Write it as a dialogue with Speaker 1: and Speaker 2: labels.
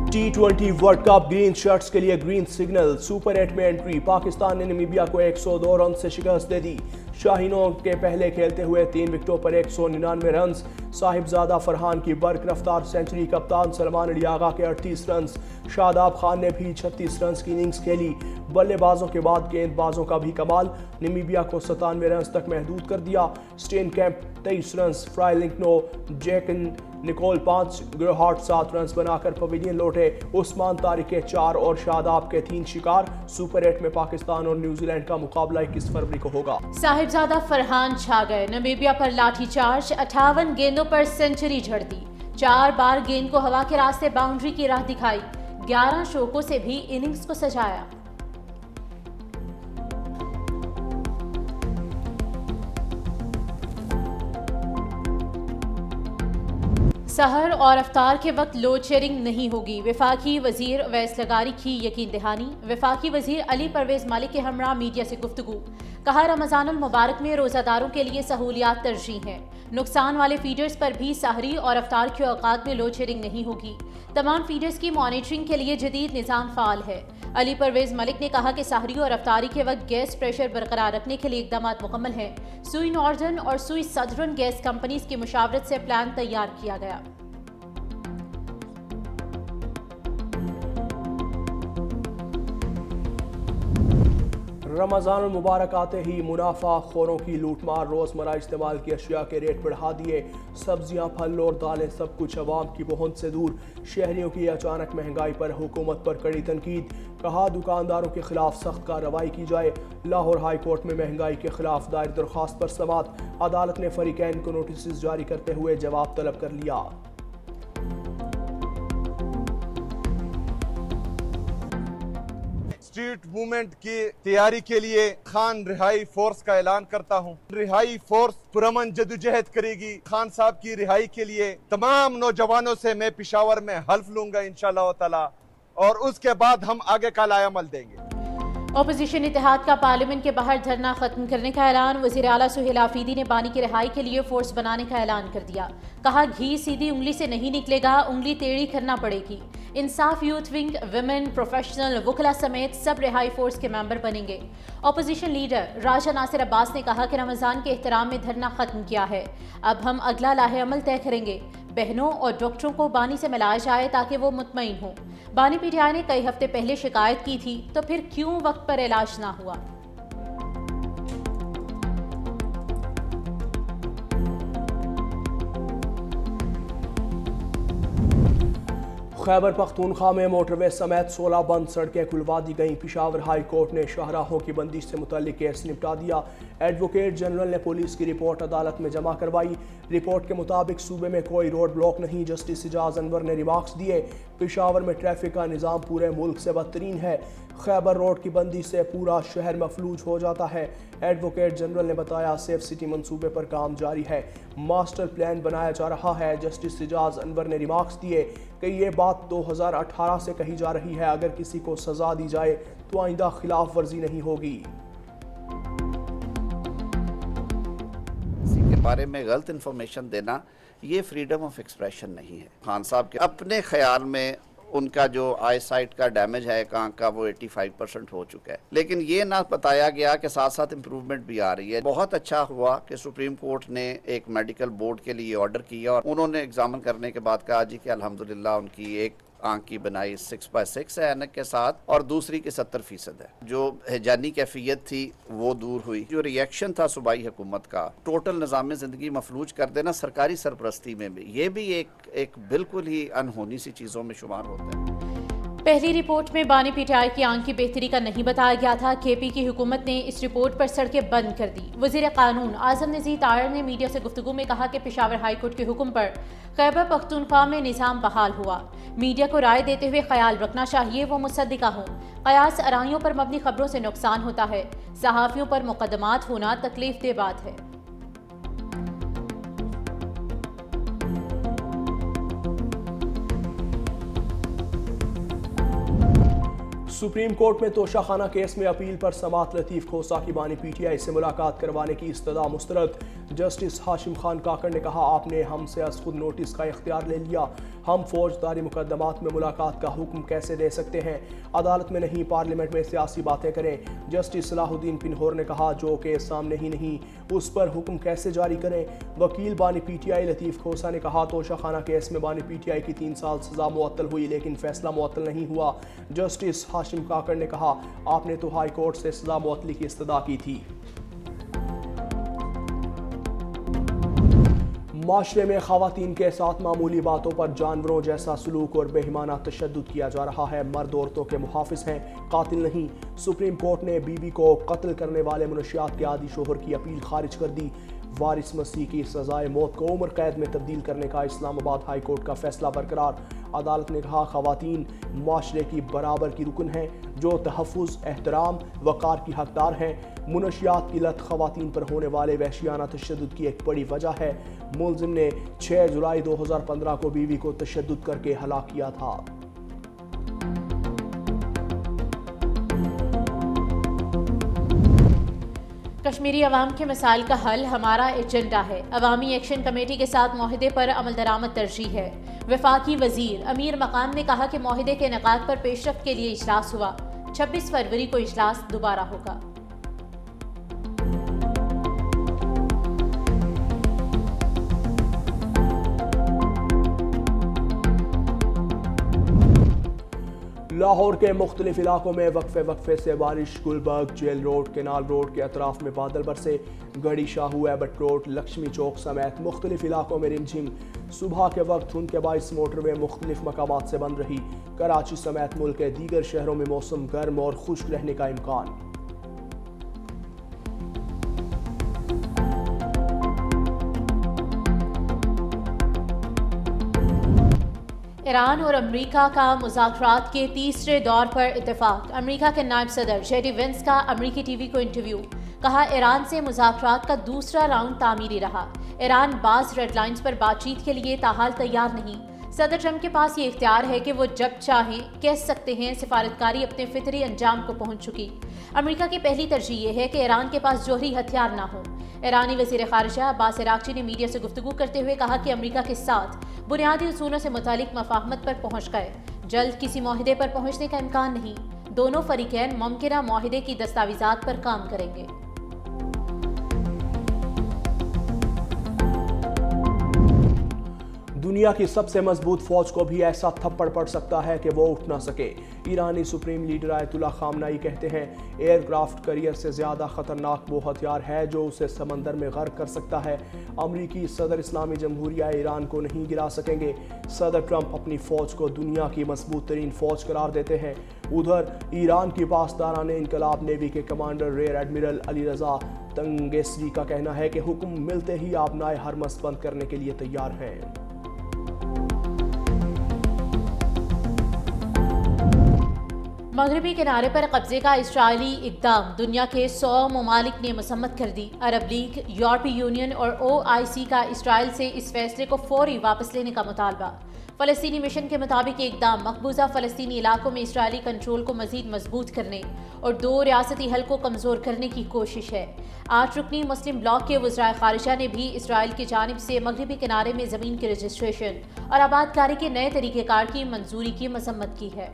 Speaker 1: T20 world cup green shirts के लिए green signal. Super 8 में एंट्री। पाकिस्तान ने नामीबिया को 102 रन से शिकस्त दे दी। शाहीनों के पहले खेलते हुए 3 विकेटों पर 199 रन। साहिबजादा फरहान की बर्क रफ्तार सेंचुरी। कप्तान सलमान अली आगा के 38 रन। शादाब खान ने भी 36 रन की इनिंग्स खेली। बल्लेबाजों के बाद गेंदबाजों का भी कमाल। नामीबिया को 97 रन तक महदूद कर दिया। स्टेन कैंप 23 रन, फ्राइलिंगनो, जैकन निकोल 5, ग्रोहार्ट 7 रन बनाकर पवेलियन लौटे। उस्मान तारिक के 4 और शादाब के 3 शिकार। सुपर 8 में पाकिस्तान और न्यूजीलैंड का मुकाबला 21 फरवरी को होगा।
Speaker 2: साहिबजादा फरहान छा गए। नामीबिया पर लाठीचार्ज, 58 गेंदों पर सेंचुरी झड़ दी। 4 बार गेंद को हवा के रास्ते बाउंड्री की राह दिखाई। 11 शोकों से भी इनिंग्स को सजाया। सहर और अफ्तार के वक्त लोड शेडिंग नहीं होगी। वफाकी वजीर अवैस लगारी की यकीन दहानी। वफाकी वजीर अली परवेज मालिक के हमरा मीडिया से गुफ्तगू। कहा, रमजानुल मुबारक में रोज़ादारों के लिए सहूलियात तरजीह हैं। नुकसान वाले फीडर्स पर भी सहरी और अफ्तार के औकात में लोड शेडिंग नहीं होगी। तमाम फीडर्स की मॉनिटरिंग के लिए जदीद निज़ाम फ़ाल है। अली परवेज मलिक ने कहा कि सहरी और अफ्तारी के वक्त गैस प्रेशर बरकरार रखने के लिए इक़दाम मुकम्मल हैं। सुई नॉर्दर्न और सुई सदर्न गैस कंपनीज की मुशावरत से प्लान तैयार किया गया।
Speaker 1: रमज़ानुल मुबारक आते ही मुनाफा खोरों की लूटमार। रोज़मर्रा इस्तेमाल की अशिया के रेट बढ़ा दिए। सब्जियां, फल और दालें सब कुछ अवाम की पहुंच से दूर। शहरियों की अचानक महंगाई पर हुकूमत पर कड़ी तनकीद। कहा, दुकानदारों के खिलाफ सख्त कार्रवाई की जाए। लाहौर हाई कोर्ट में महंगाई के खिलाफ दायर दरख्वास्त पर समाअत। अदालत ने फरीकैन को नोटिस जारी करते हुए जवाब तलब कर लिया।
Speaker 3: स्ट्रीट मूवमेंट की तैयारी के लिए खान रिहाई फोर्स का ऐलान करता हूँ। रिहाई फोर्स पुरअमन जदोजहद करेगी। खान साहब की रिहाई के लिए तमाम नौजवानों से मैं पेशावर में हल्फ लूंगा इंशाअल्लाह ताला, और उसके बाद हम आगे का लायामल देंगे।
Speaker 2: अपोजिशन इत्तेहाद का पार्लियामेंट के बाहर धरना खत्म करने का ऐलान। वज़ीर आला सुहेल आफरीदी ने बानी की रिहाई के लिए फोर्स बनाने का ऐलान कर दिया। कहा, घी सीधी उंगली से नहीं निकलेगा, उंगली टेढ़ी करना पड़ेगी। इंसाफ यूथ विंग, विमेन, प्रोफेशनल, वकला समेत सब रिहाई फोर्स के मेंबर बनेंगे। अपोजिशन लीडर राजा नासिर अब्बास ने कहा कि रमज़ान के एहतराम में धरना खत्म किया है। अब हम अगला लाहे अमल तय करेंगे। बहनों और डॉक्टरों को बानी से मिलाया जाए ताकि वो मुतमईन हों। बानी पीटीआई ने कई हफ्ते पहले शिकायत की थी, तो फिर क्यों वक्त पर इलाज ना हुआ?
Speaker 1: खैबर पख्तूनख्वा में मोटरवे समेत 16 बंद सड़कें खुलवा दी गईं। पेशावर हाई कोर्ट ने शाहराहों की बंदिश से मुतल्लिक केस निपटा दिया। एडवोकेट जनरल ने पुलिस की रिपोर्ट अदालत में जमा करवाई। रिपोर्ट के मुताबिक सूबे में कोई रोड ब्लॉक नहीं। जस्टिस इजाज अनवर ने रिमार्क्स दिए। पेशावर में ट्रैफिक का निज़ाम पूरे मुल्क से बदतरीन है। खैबर रोड की बंदी से पूरा शहर मफलूज हो जाता है। एडवोकेट जनरल ने बताया, सेफ सिटी मंसूबे पर काम जारी है। मास्टर प्लान बनाया जा रहा है। जस्टिस इजाज अनवर ने रिमार्क्स दिए कि ये बात 2018 से कही जा रही है। अगर किसी को सजा दी जाए तो आइंदा खिलाफ वर्जी नहीं होगी।
Speaker 4: किसी के बारे में गलत इन्फॉर्मेशन देना ये फ्रीडम ऑफ एक्सप्रेशन नहीं है। खान साहब के अपने ख्याल में उनका जो आई साइट का डैमेज है आंख का वो 85% हो चुका है, लेकिन ये ना बताया गया कि साथ साथ इम्प्रूवमेंट भी आ रही है। बहुत अच्छा हुआ कि सुप्रीम कोर्ट ने एक मेडिकल बोर्ड के लिए ऑर्डर किया और उन्होंने एग्जामिन करने के बाद कहा जी कि अल्हम्दुलिल्लाह उनकी एक आंख की बनाई 6/6 है ऐनक के साथ और दूसरी के 70% है। जो हैजानी कैफियत थी वो दूर हुई। जो रिएक्शन था सूबाई हुकूमत का टोटल निज़ाम ज़िंदगी मफलूज कर देना सरकारी सरपरस्ती में भी, ये भी एक बिल्कुल ही अनहोनी सी चीज़ों में शुमार होता है।
Speaker 2: पहली रिपोर्ट में बानी पीटीआई की आंख की बेहतरी का नहीं बताया गया था। केपी की हुकूमत ने इस रिपोर्ट पर सड़कें बंद कर दी। वज़ीर कानून आज़म नज़ीर तार ने मीडिया से गुफ्तगू में कहा कि पेशावर हाई कोर्ट के हुक्म पर खैबर पख्तूनख्वा में निज़ाम बहाल हुआ। मीडिया को राय देते हुए ख्याल रखना चाहिए वो मुसद्दिका हों। कयास आराइयों पर मबनी खबरों से नुकसान होता है। सहाफ़ियों पर मुकदमात होना तकलीफ दे बात है।
Speaker 1: सुप्रीम कोर्ट में तोशाखाना केस में अपील पर समात लतीफ़ खोसा की बानी पीटीआई से मुलाकात करवाने की इस्तदा मुस्तरद। जस्टिस हाशिम खान काकड़ ने कहा, आपने हमसे अज खुद नोटिस का इख्तियार ले लिया, हम फौजदारी मुकदमात में मुलाकात का हुक्म कैसे दे सकते हैं? अदालत में नहीं, पार्लियामेंट में सियासी बातें करें। जस्टिस सलाहुद्दीन पिन्होर ने कहा, जो केस सामने ही नहीं उस पर हुक्म कैसे जारी करें? वकील बानी पीटीआई लतीफ़ खोसा ने कहा, तोशाखाना केस में बानी पीटीआई की 3 साल सजा मुअत्तल हुई लेकिन फैसला मुअत्तल नहीं हुआ। जस्टिस हाशिम काकड़ ने कहा, आपने तो हाई कोर्ट से सजा मुअत्तली की इस्तदा की थी। माशरे में ख़वातीन के साथ मामूली बातों पर जानवरों जैसा सलूक और बेईमाना तशद्दुद किया जा रहा है। मर्द औरतों के मुहाफिज हैं, कातिल नहीं। सुप्रीम कोर्ट ने बीवी को कत्ल करने वाले मुनशियात के आदि शोहर की अपील खारिज कर दी। वारिस मसीह की सजाए मौत को उम्र कैद में तब्दील करने का इस्लामाबाद हाई कोर्ट का फैसला बरकरार। अदालत ने कहा, ख़वातीन माशरे की बराबर की रुकन हैं जो तहफ़्फ़ुज़, एहतराम, वक़ार की हकदार हैं। मुनशियात की लत ख़वातीन पर होने वाले वहशियाना तशद्दुद की एक बड़ी वजह है। मुलज़िम ने 6 जुलाई 2015 को बीवी को तशद्दुद करके हलाक किया था।
Speaker 2: कश्मीरी अवाम के मसाइल का हल हमारा एजेंडा है। अवामी एक्शन कमेटी के साथ मुआहदे पर अमल दरामद तरजीह है। वफाकी वजीर अमीर मकाम ने कहा कि मुआहदे के इनेकाद पर पेशरफ्त के लिए इजलास हुआ। 26 फरवरी को इजलास दोबारा होगा।
Speaker 1: लाहौर के मुख्तलिफ इलाकों में वक्फे से बारिश। Gulberg, jail road, canal road के अतराफ में बादल बरसे। गढ़ी शाहू, एबट रोड, लक्ष्मी चौक समेत मुख्तलिफ इलाकों में रिमझिम। सुबह के वक्त धुंध के बाइस मोटरवे मुख्तलिफ मकामात से बंद रही। कराची समेत मुल्क के दीगर शहरों में मौसम गर्म और खुश्क रहने का इम्कान।
Speaker 2: ईरान और अमेरिका का मुज़ाकरात के तीसरे दौर पर इत्तेफाक। अमेरिका के नायब सदर जेडी वेंस का अमेरिकी टीवी को इंटरव्यू। कहा, ईरान से मुज़ाकरात का दूसरा राउंड तामीरी रहा। ईरान बाज़ रेड लाइन्स पर बातचीत के लिए ताहाल तैयार नहीं। सदर ट्रंप के पास ये इख्तियार है कि वो जब चाहें कह सकते हैं सिफारतकारी अपने फितरी अंजाम को पहुंच चुकी। अमेरिका की पहली तरजीह ये है कि ईरान के पास जोहरी हथियार ना हो। ईरानी वज़ीर ख़ारिजा अब्बास अराग़ची ने मीडिया से गुफ्तगू करते हुए कहा कि अमेरिका के साथ बुनियादी उसूलों से मुतालिक मफाहमत पर पहुँच गए। जल्द किसी मुआहदे पर पहुँचने का इम्कान नहीं। दोनों फरीकैन मुमकिना मुआहदे की दस्तावेज़ात पर काम करेंगे।
Speaker 1: दुनिया की सबसे मजबूत फौज को भी ऐसा थप्पड़ पड़ सकता है कि वो उठ ना सके। ईरानी सुप्रीम लीडर आयतुल्लाह खामनाई कहते हैं, एयरक्राफ्ट कैरियर से ज़्यादा ख़तरनाक वो हथियार है जो उसे समंदर में गर्क कर सकता है। अमरीकी सदर इस्लामी जमहूरिया ईरान को नहीं गिरा सकेंगे। सदर ट्रंप अपनी फ़ौज को दुनिया की मजबूत तरीन फ़ौज करार देते हैं। उधर ईरान की पासदारान इनकलाब नेवी के commander rare admiral Ali Raza तंगेसरी का कहना है कि हुक्म मिलते ही आबनाए हरमस बंद करने के लिए तैयार हैं।
Speaker 2: मगरबी किनारे पर कब्जे का इस्राएली इक़दाम दुनिया के 100 ममालिक ने मसम्मत कर दी। अरब लीग, यूरोपीय यूनियन और OIC का इस्राएल से इस फैसले को फौरी वापस लेने का मुतालबा। फ़लस्तीनी मिशन के मुताबिक ये इक़दाम मकबूजा फ़लस्तीनी इलाकों में इस्राएली कंट्रोल को मज़ीद मजबूत करने और 2 रियासती हल को कमज़ोर करने की कोशिश है। 8 रुकनी मुस्लिम ब्लॉक के वज़राए ख़ारिजा ने भी इसराइल की जानिब से मगरबी किनारे में ज़मीन की रजिस्ट्रेशन और आबादकारी के नए तरीक़ेकार की मंजूरी की मसम्मत की है।